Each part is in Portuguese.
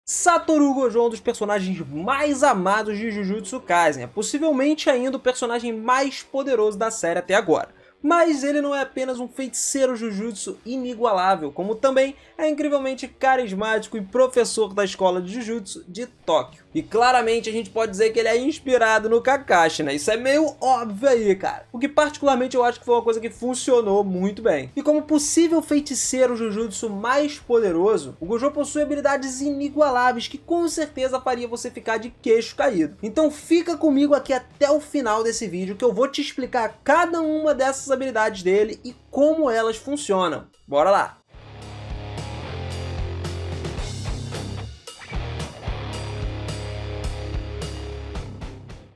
Satoru Gojo é um dos personagens mais amados de Jujutsu Kaisen, é possivelmente ainda o personagem mais poderoso da série até agora. Mas ele não é apenas um feiticeiro Jujutsu inigualável, como também é incrivelmente carismático e professor da escola de Jujutsu de Tóquio. E claramente a gente pode dizer que ele é inspirado no Kakashi, né? Isso é meio óbvio aí, cara. O que particularmente eu acho que foi uma coisa que funcionou muito bem. E como possível feiticeiro Jujutsu mais poderoso, o Gojo possui habilidades inigualáveis que com certeza faria você ficar de queixo caído. Então fica comigo aqui até o final desse vídeo que eu vou te explicar cada uma dessas habilidades dele e como elas funcionam. Bora lá!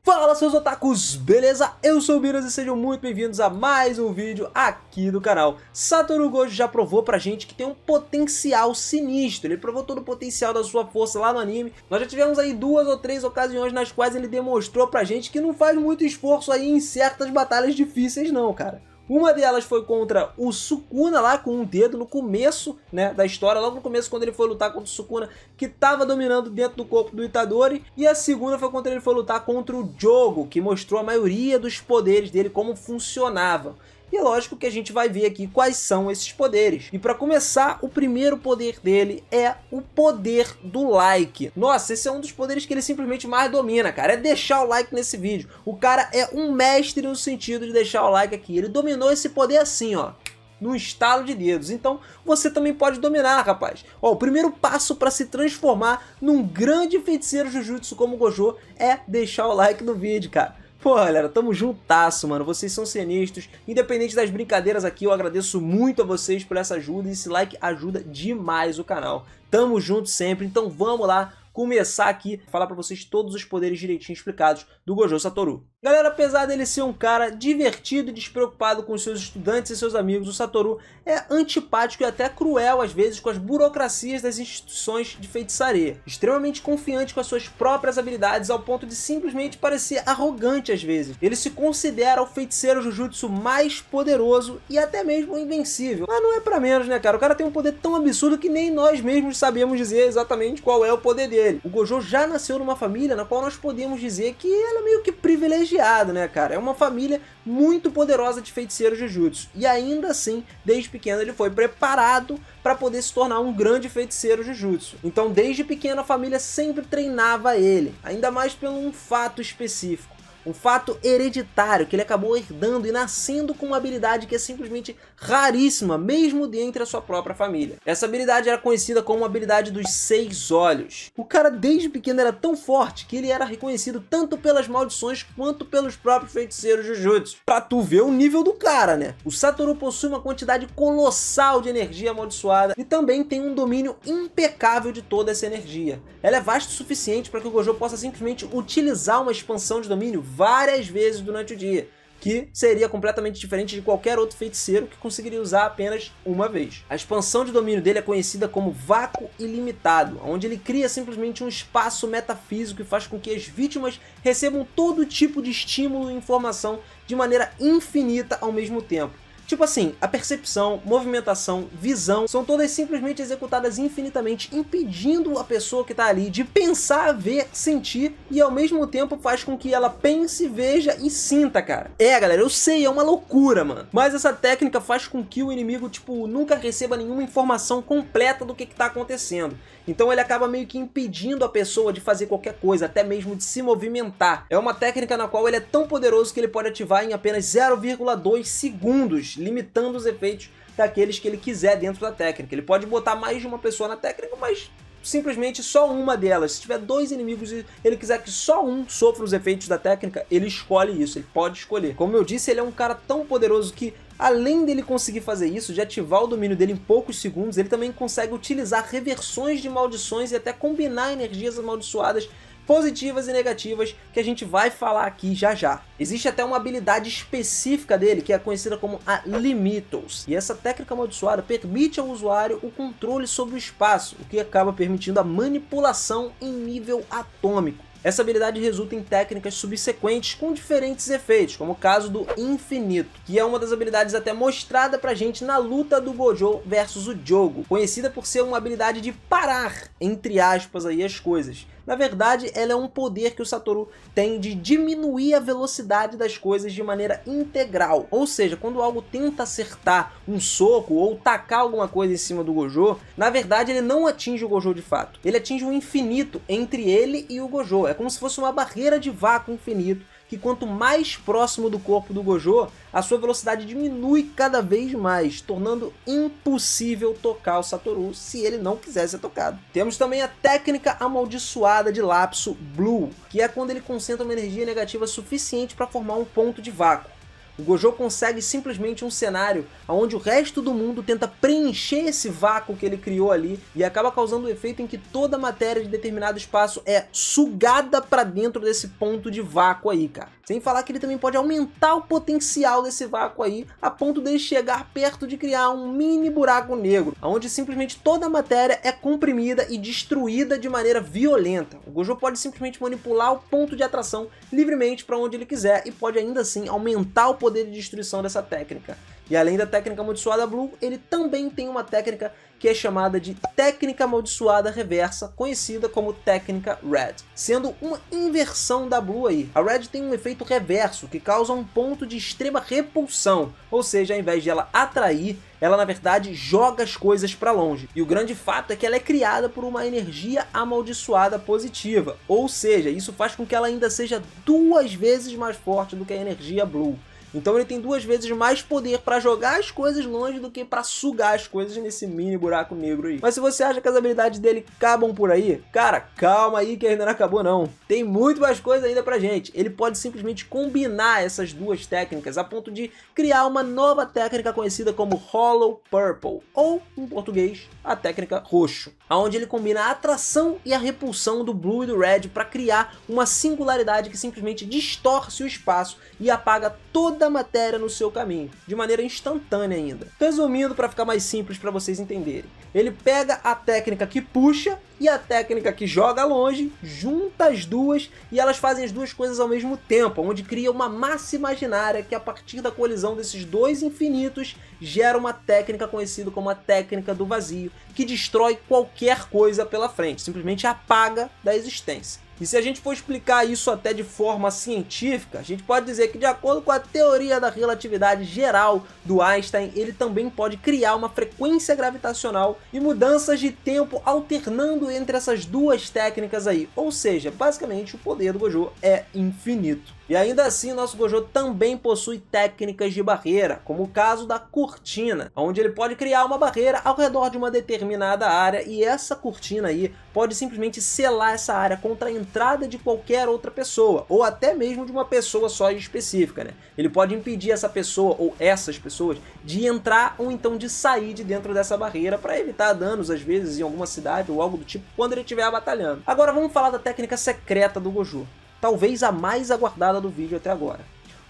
Fala seus otakus, beleza? Eu sou o Miras e sejam muito bem-vindos a mais um vídeo aqui do canal. Satoru Gojo já provou pra gente que tem um potencial sinistro, ele provou todo o potencial da sua força lá no anime. Nós já tivemos aí 2 ou 3 ocasiões nas quais ele demonstrou pra gente que não faz muito esforço aí em certas batalhas difíceis não, cara. Uma delas foi contra o Sukuna lá com um dedo no começo, né, da história, logo no começo quando ele foi lutar contra o Sukuna que estava dominando dentro do corpo do Itadori. E a segunda foi quando ele foi lutar contra o Jogo, que mostrou a maioria dos poderes dele, como funcionavam. E é lógico que a gente vai ver aqui quais são esses poderes. E para começar, o primeiro poder dele é o poder do like. Nossa, esse é um dos poderes que ele simplesmente mais domina, cara. É deixar o like nesse vídeo. O cara é um mestre no sentido de deixar o like aqui. Ele dominou esse poder assim, ó, num estalo de dedos. Então você também pode dominar, rapaz. Ó, o primeiro passo para se transformar num grande feiticeiro Jujutsu como o Gojo é deixar o like no vídeo, cara. Pô, galera, tamo juntasso, mano, vocês são sinistros. Independente das brincadeiras aqui, eu agradeço muito a vocês por essa ajuda. E esse like ajuda demais o canal. Tamo junto sempre, então vamos lá começar aqui a falar pra vocês todos os poderes direitinho explicados do Gojo Satoru. Galera, apesar dele ser um cara divertido e despreocupado com os seus estudantes e seus amigos, o Satoru é antipático e até cruel às vezes com as burocracias das instituições de feitiçaria. Extremamente confiante com as suas próprias habilidades ao ponto de simplesmente parecer arrogante às vezes. Ele se considera o feiticeiro Jujutsu mais poderoso e até mesmo invencível. Mas não é pra menos, né, cara? O cara tem um poder tão absurdo que nem nós mesmos sabemos dizer exatamente qual é o poder dele. O Gojo já nasceu numa família na qual nós podemos dizer que ela é meio que privilegiada, né, cara? É uma família muito poderosa de feiticeiros Jujutsu. E ainda assim, desde pequeno ele foi preparado para poder se tornar um grande feiticeiro Jujutsu. Então, desde pequeno a família sempre treinava ele, ainda mais por um fato específico. Um fato hereditário que ele acabou herdando e nascendo com uma habilidade que é simplesmente raríssima, mesmo dentro da sua própria família. Essa habilidade era conhecida como a habilidade dos 6 olhos. O cara desde pequeno era tão forte que ele era reconhecido tanto pelas maldições quanto pelos próprios feiticeiros Jujutsu. Pra tu ver o nível do cara, né? O Satoru possui uma quantidade colossal de energia amaldiçoada e também tem um domínio impecável de toda essa energia. Ela é vasta o suficiente para que o Gojo possa simplesmente utilizar uma expansão de domínio várias vezes durante o dia, que seria completamente diferente de qualquer outro feiticeiro que conseguiria usar apenas uma vez. A expansão de domínio dele é conhecida como vácuo ilimitado, onde ele cria simplesmente um espaço metafísico e faz com que as vítimas recebam todo tipo de estímulo e informação de maneira infinita ao mesmo tempo. Tipo assim, a percepção, movimentação, visão, são todas simplesmente executadas infinitamente, impedindo a pessoa que tá ali de pensar, ver, sentir, e ao mesmo tempo faz com que ela pense, veja e sinta, cara. É, galera, eu sei, é uma loucura, mano. Mas essa técnica faz com que o inimigo, tipo, nunca receba nenhuma informação completa do que tá acontecendo. Então ele acaba meio que impedindo a pessoa de fazer qualquer coisa, até mesmo de se movimentar. É uma técnica na qual ele é tão poderoso que ele pode ativar em apenas 0,2 segundos, limitando os efeitos daqueles que ele quiser dentro da técnica. Ele pode botar mais de uma pessoa na técnica, mas simplesmente só uma delas. Se tiver 2 inimigos e ele quiser que só um sofra os efeitos da técnica, ele escolhe isso, ele pode escolher. Como eu disse, ele é um cara tão poderoso que, além dele conseguir fazer isso, de ativar o domínio dele em poucos segundos, ele também consegue utilizar reversões de maldições e até combinar energias amaldiçoadas positivas e negativas que a gente vai falar aqui já já. Existe até uma habilidade específica dele que é conhecida como a Limitos, e essa técnica amaldiçoada permite ao usuário o controle sobre o espaço, o que acaba permitindo a manipulação em nível atômico. Essa habilidade resulta em técnicas subsequentes com diferentes efeitos, como o caso do Infinito, que é uma das habilidades até mostrada pra gente na luta do Gojo versus o Jogo, conhecida por ser uma habilidade de parar, entre aspas, aí, as coisas. Na verdade, ela é um poder que o Satoru tem de diminuir a velocidade das coisas de maneira integral. Ou seja, quando algo tenta acertar um soco ou tacar alguma coisa em cima do Gojo, na verdade ele não atinge o Gojo de fato. Ele atinge um infinito entre ele e o Gojo. É como se fosse uma barreira de vácuo infinito, que quanto mais próximo do corpo do Gojo, a sua velocidade diminui cada vez mais, tornando impossível tocar o Satoru se ele não quiser ser tocado. Temos também a técnica amaldiçoada de Lapso Blue, que é quando ele concentra uma energia negativa suficiente para formar um ponto de vácuo. O Gojo consegue simplesmente um cenário onde o resto do mundo tenta preencher esse vácuo que ele criou ali e acaba causando o efeito em que toda a matéria de determinado espaço é sugada para dentro desse ponto de vácuo aí, cara. Sem falar que ele também pode aumentar o potencial desse vácuo aí a ponto dele chegar perto de criar um mini buraco negro, onde simplesmente toda a matéria é comprimida e destruída de maneira violenta. O Gojo pode simplesmente manipular o ponto de atração livremente para onde ele quiser e pode ainda assim aumentar o poder de destruição dessa técnica. E além da técnica amaldiçoada Blue, ele também tem uma técnica que é chamada de técnica amaldiçoada reversa, conhecida como técnica Red, sendo uma inversão da Blue aí. A Red tem um efeito reverso que causa um ponto de extrema repulsão, ou seja, ao invés de ela atrair, ela na verdade joga as coisas para longe. E o grande fato é que ela é criada por uma energia amaldiçoada positiva, ou seja, isso faz com que ela ainda seja 2 vezes mais forte do que a energia Blue. Então ele tem 2 vezes mais poder para jogar as coisas longe do que para sugar as coisas nesse mini buraco negro aí. Mas se você acha que as habilidades dele acabam por aí, cara, calma aí que ainda não acabou não. Tem muito mais coisa ainda pra gente. Ele pode simplesmente combinar essas 2 técnicas a ponto de criar uma nova técnica conhecida como Hollow Purple, ou em português, a técnica roxo, onde ele combina a atração e a repulsão do Blue e do Red para criar uma singularidade que simplesmente distorce o espaço e apaga toda a matéria no seu caminho, de maneira instantânea ainda. Resumindo, para ficar mais simples para vocês entenderem, ele pega a técnica que puxa e a técnica que joga longe, junta as duas e elas fazem as 2 coisas ao mesmo tempo, onde cria uma massa imaginária que a partir da colisão desses 2 infinitos gera uma técnica conhecida como a técnica do vazio, que destrói qualquer coisa pela frente, simplesmente apaga da existência. E se a gente for explicar isso até de forma científica, a gente pode dizer que de acordo com a teoria da relatividade geral do Einstein, ele também pode criar uma frequência gravitacional e mudanças de tempo alternando entre essas 2 técnicas aí. Ou seja, basicamente o poder do Gojo é infinito. E ainda assim, nosso Gojo também possui técnicas de barreira, como o caso da cortina, onde ele pode criar uma barreira ao redor de uma determinada área e essa cortina aí pode simplesmente selar essa área contra a entrada de qualquer outra pessoa, ou até mesmo de uma pessoa só específica, né? Ele pode impedir essa pessoa ou essas pessoas de entrar ou então de sair de dentro dessa barreira para evitar danos, às vezes, em alguma cidade ou algo do tipo, quando ele estiver batalhando. Agora vamos falar da técnica secreta do Gojo. Talvez a mais aguardada do vídeo até agora.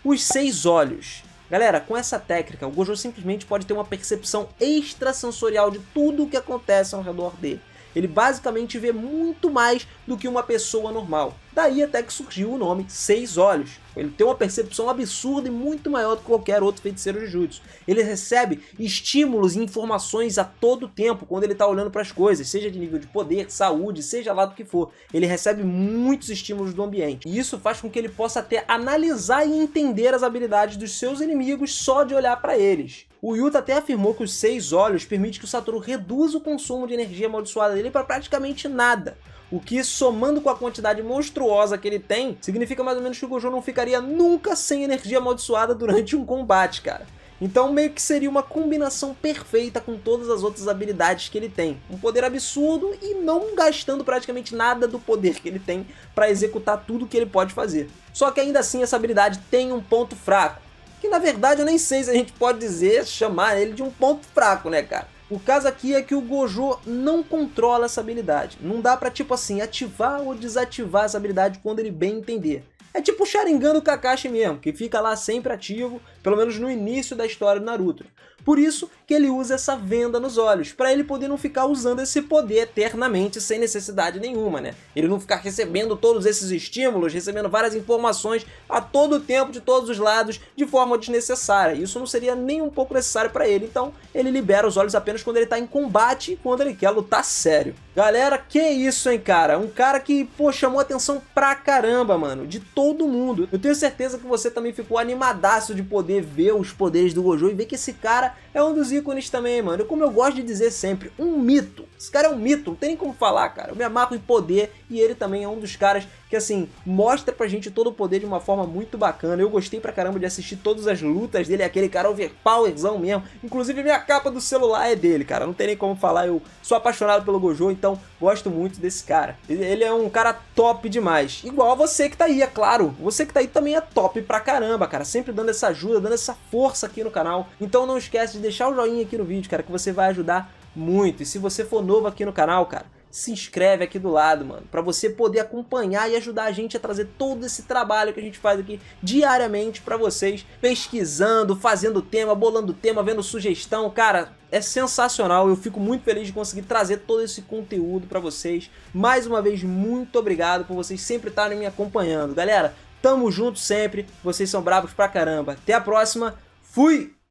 Os 6 olhos. Galera, com essa técnica, o Gojo simplesmente pode ter uma percepção extrasensorial de tudo o que acontece ao redor dele. Ele basicamente vê muito mais do que uma pessoa normal. Daí até que surgiu o nome 6 olhos. Ele tem uma percepção absurda e muito maior do que qualquer outro feiticeiro Jujutsu. Ele recebe estímulos e informações a todo tempo quando ele está olhando para as coisas, seja de nível de poder, saúde, seja lá do que for. Ele recebe muitos estímulos do ambiente. E isso faz com que ele possa até analisar e entender as habilidades dos seus inimigos só de olhar para eles. O Yuta até afirmou que os 6 olhos permite que o Satoru reduza o consumo de energia amaldiçoada dele para praticamente nada. O que, somando com a quantidade monstruosa que ele tem, significa mais ou menos que o Gojo não ficaria nunca sem energia amaldiçoada durante um combate, cara. Então meio que seria uma combinação perfeita com todas as outras habilidades que ele tem. Um poder absurdo e não gastando praticamente nada do poder que ele tem para executar tudo que ele pode fazer. Só que ainda assim essa habilidade tem um ponto fraco, que na verdade eu nem sei se a gente pode dizer, chamar ele de um ponto fraco, né, cara? O caso aqui é que o Gojo não controla essa habilidade. Não dá pra, tipo assim, ativar ou desativar essa habilidade quando ele bem entender. É tipo o Sharingan do Kakashi mesmo, que fica lá sempre ativo, pelo menos no início da história do Naruto. Por isso que ele usa essa venda nos olhos, para ele poder não ficar usando esse poder eternamente sem necessidade nenhuma, né? Ele não ficar recebendo todos esses estímulos, recebendo várias informações a todo tempo, de todos os lados, de forma desnecessária. Isso não seria nem um pouco necessário para ele, então ele libera os olhos apenas quando ele tá em combate e quando ele quer lutar sério. Galera, que isso, hein, cara? Um cara que, pô, chamou atenção pra caramba, mano, de todo mundo. Eu tenho certeza que você também ficou animadaço de poder ver os poderes do Gojo e ver que esse cara é um dos ícones também, mano. Como eu gosto de dizer sempre, um mito. Esse cara é um mito, não tem nem como falar, cara. Eu me amarro em poder e ele também é um dos caras que, assim, mostra pra gente todo o poder de uma forma muito bacana. Eu gostei pra caramba de assistir todas as lutas dele, aquele cara overpowerzão mesmo. Inclusive, minha capa do celular é dele, cara. Não tem nem como falar, eu sou apaixonado pelo Gojo, então gosto muito desse cara. Ele é um cara top demais. Igual a você que tá aí, é claro. Você que tá aí também é top pra caramba, cara. Sempre dando essa ajuda, dando essa força aqui no canal. Então não esquece de deixar o joinha aqui no vídeo, cara, que você vai ajudar muito. E se você for novo aqui no canal, cara, se inscreve aqui do lado, mano, pra você poder acompanhar e ajudar a gente a trazer todo esse trabalho que a gente faz aqui diariamente pra vocês, pesquisando, fazendo tema, bolando tema, vendo sugestão. Cara, é sensacional, eu fico muito feliz de conseguir trazer todo esse conteúdo pra vocês. Mais uma vez, muito obrigado por vocês sempre estarem me acompanhando. Galera, tamo junto sempre, vocês são bravos pra caramba. Até a próxima, fui!